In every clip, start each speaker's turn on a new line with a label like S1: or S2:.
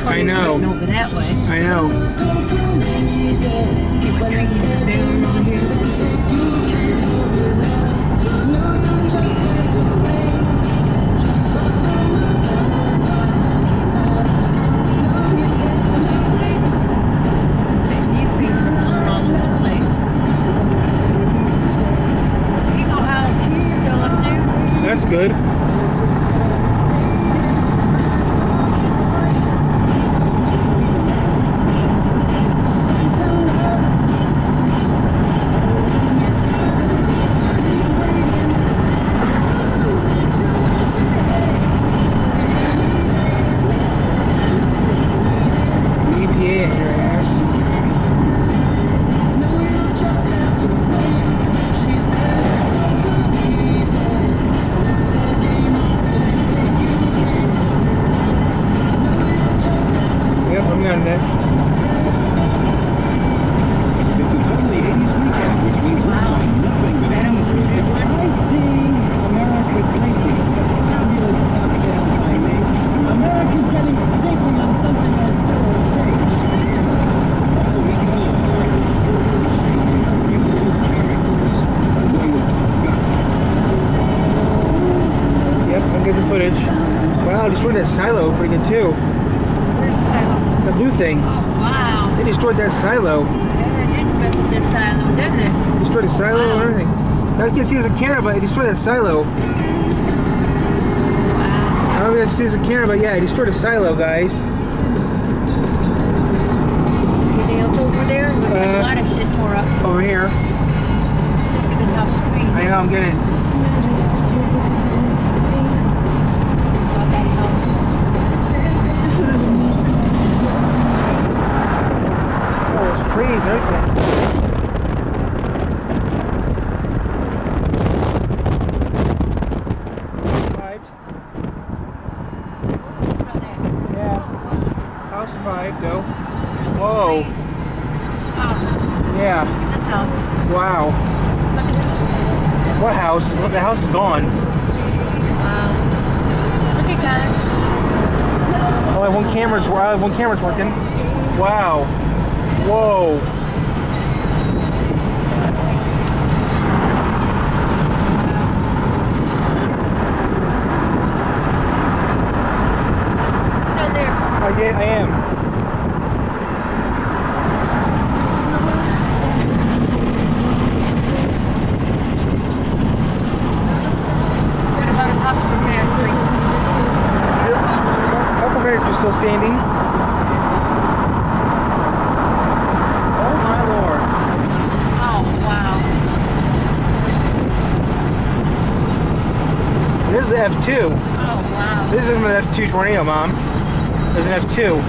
S1: I know.
S2: Over that way.
S1: I know.
S2: See what trees are doing over here. These things are blown all over the place. Eagle House is still up there.
S1: That's good. Destroyed that silo pretty good too.
S2: Where's the silo?
S1: The blue thing.
S2: Oh, wow.
S1: They destroyed that silo.
S2: Yeah, they did mess with this silo, didn't it?
S1: Destroyed the silo and everything. I can see as a camera, but it destroyed that silo.
S2: Wow.
S1: I don't know if you guys see as a camera, but yeah, it destroyed a silo, guys.
S2: Anything else over there? Looks like a lot of shit tore up.
S1: Over here.
S2: Look at the top of the trees.
S1: I know, I'm getting it. Trees, everything. Yeah. House survived though. Whoa.
S2: Oh.
S1: Yeah.
S2: Look at this house.
S1: Wow.
S2: Look at this.
S1: What house? The house is gone.
S2: Look at that.
S1: Oh, one camera's working. Wow. Whoa.
S2: Right there.
S1: I am.
S2: What about the top of the factory?
S1: Huckleberry is still standing. This is an F2.
S2: Oh, wow.
S1: This isn't an F2 tornado, Mom. There's an F2.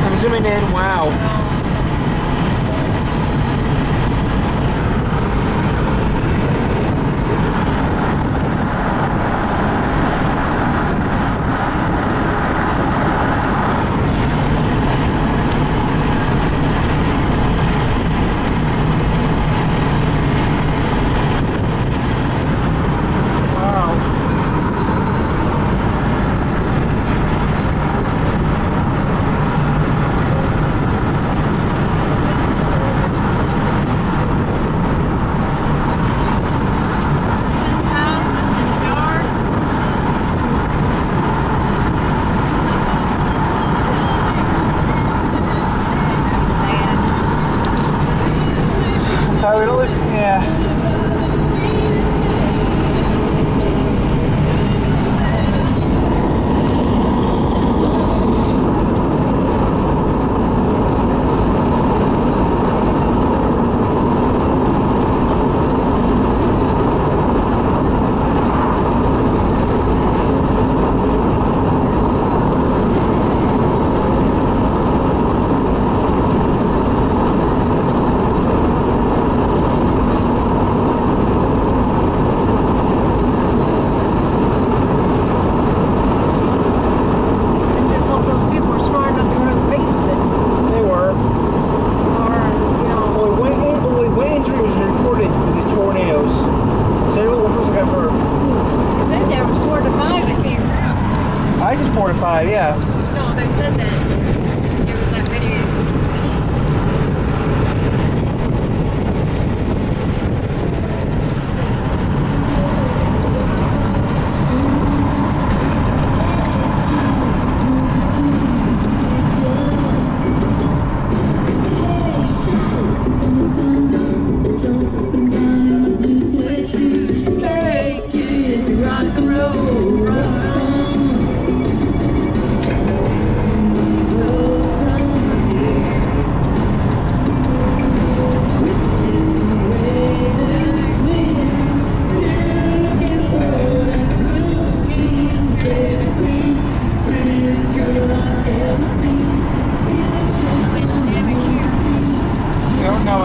S1: I'm zooming in. Wow.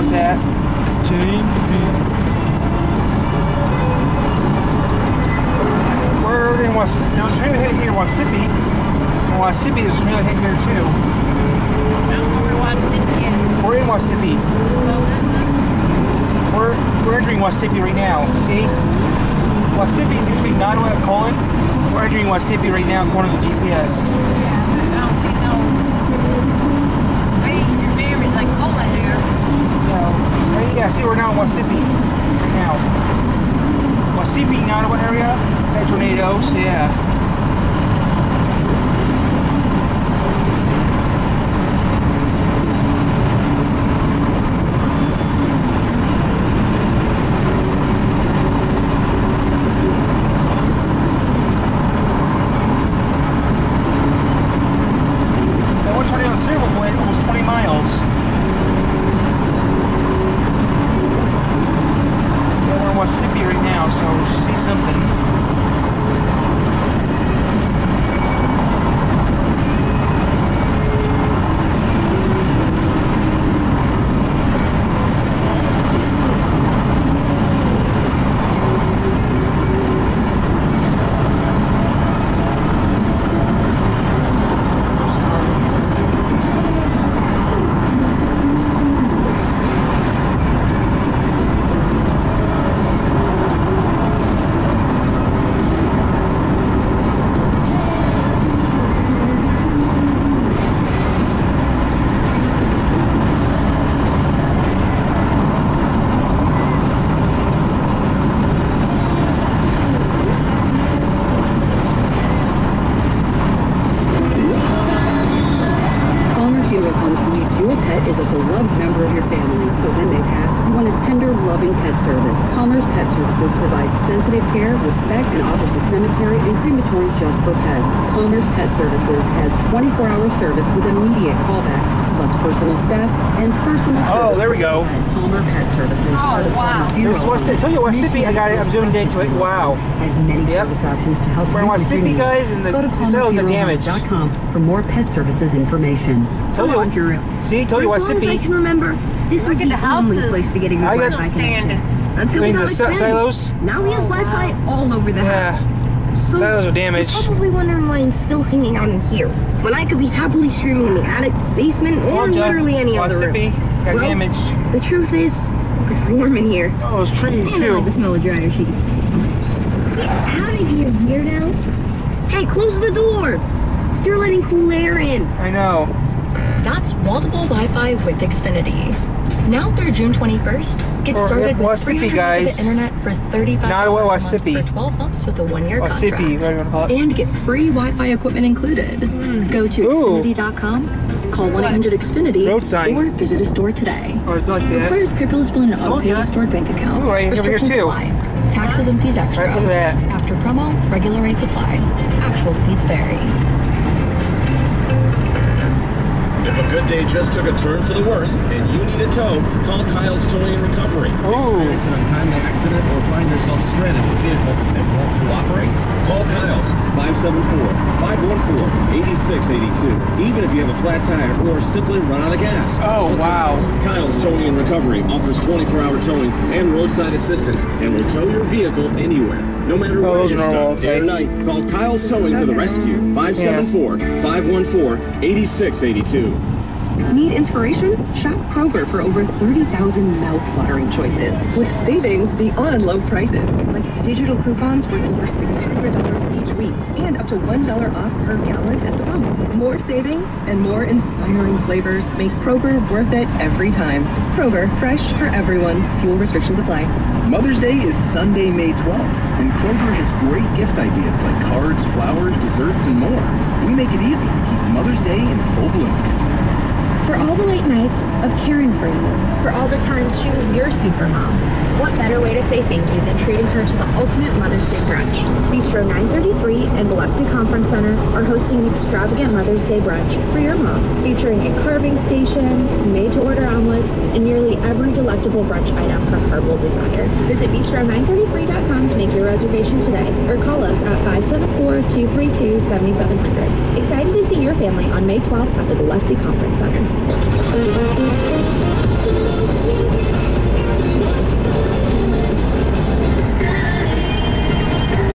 S1: about that. James Dean. We're in Wasepi. There's a trailer head here in Wasepi. In Wasepi, there's a trailer head here too.
S2: I don't know where Wasepi is.
S1: We're in Wasepi.
S2: Oh, this is?
S1: We're entering Wasepi right now. See? Wasepi is between Nottawa and Cullen. We're entering Wasepi right now according to the GPS.
S2: Yeah, I don't see no. Hey, your name is like Cullen there.
S1: Yeah, see, we're now in Wasepi right now. Wasepi, Nottawa area, had tornadoes, yeah. That one tornado in Silver went almost 20 miles. Wasepi right now, so see something.
S3: Your pet is a beloved member of your family, so when they pass, you want a tender, loving pet service. Palmer's Pet Services provides sensitive care, respect, and offers a cemetery and crematory just for pets. Palmer's Pet Services has 24-hour service with immediate callback, plus personal staff and personal service.
S1: Oh, there we go.
S3: At Palmer Pet Services.
S2: Oh, wow.
S1: This is Wasepi. Tell you Wasepi, I got it. I'm zoomed into it. Wow.
S3: Has many service options to help
S1: We're in
S3: you with your
S1: Wasepi,
S3: needs.
S1: guys, and
S3: Go to
S1: the cell got damaged.
S3: palmerfuneralhomes.com for more pet services information.
S1: Told you. See, told you
S4: For as long as I
S1: Wasepi.
S4: can remember, this was
S2: Look
S4: the
S2: at the
S4: only
S2: houses.
S4: place to get a good
S1: I got-
S4: Wi-Fi connection.
S2: Stand.
S4: Until we
S1: Clean
S4: got
S1: the
S4: Xfinity.
S1: silos.
S4: Now we have Wi-Fi all over the house.
S1: Yeah.
S4: So
S1: Silos are damaged.
S4: You're probably wondering why I'm still hanging out in here, when I could be happily streaming in the attic, basement, or
S1: Told ya.
S4: literally any other room.
S1: Wasepi got
S4: Well,
S1: damaged.
S4: The truth is, it's warm in here.
S1: Oh, those trees
S4: And I like the
S1: too.
S4: smell of dryer sheets. Get out of here, weirdo. Hey, close the door. You're letting cool air in.
S1: I know.
S5: That's wall-to-wall Wi-Fi with Xfinity. Now through June 21st, get
S1: Or,
S5: started with
S1: Wasepi,
S5: 300
S1: guys.
S5: megabit internet for $35
S1: Not
S5: a month
S1: Wasepi.
S5: for 12 months with a 1-year
S1: Wasepi,
S5: contract.
S1: whatever you want to call it.
S5: And get free Wi-Fi equipment included. Go to
S1: Ooh.
S5: Xfinity.com, call 1-800-XFINITY,
S1: Road sign.
S5: or visit a store today.
S1: Or like that.
S5: Requires paperless bill and an
S1: Told
S5: auto-pay
S1: ya.
S5: with stored bank account.
S1: Ooh, right over here
S5: Restrictions
S1: too.
S5: apply. Taxes and fees extra.
S1: Right, look at that.
S5: After promo, regular rates apply. Actual speeds vary.
S6: If a good day just took a turn for the worse and you need a tow, call Kyle's Towing and Recovery. Experience an untimely accident or find yourself stranded with a vehicle that won't cooperate? Call Kyle's 574-514-8682. Even if you have a flat tire or simply run out of gas.
S1: Oh,
S6: Call
S1: wow.
S6: Kyle's Towing and Recovery offers 24-hour towing and roadside assistance and will tow your vehicle anywhere. No matter where
S1: those
S6: you're
S1: are normal,
S6: stuck, day or
S1: okay.
S6: night, call Kyle's Towing to the rescue. 574-514-8682.
S7: Need inspiration? Shop Kroger for over 30,000 mouth-watering choices with savings beyond low prices, like digital coupons worth over $600 each week and up to $1 off per gallon at the pump. More savings and more inspiring flavors make Kroger worth it every time. Kroger, fresh for everyone. Fuel restrictions apply.
S8: Mother's Day is Sunday, May 12th, and Kroger has great gift ideas like cards, flowers, desserts, and more. We make it easy to keep Mother's Day in full bloom.
S9: For all the late nights of caring for you. For all the times she was your super mom. What better way to say thank you than treating her to the ultimate Mother's Day brunch? Bistro 933 and Gillespie Conference Center are hosting an extravagant Mother's Day brunch for your mom, featuring a carving station, made-to-order omelets, and nearly every delectable brunch item her heart will desire. Visit bistro933.com to make your reservation today, or call us at 574-232-7700. Excited to see your family on May 12th at the Gillespie Conference Center.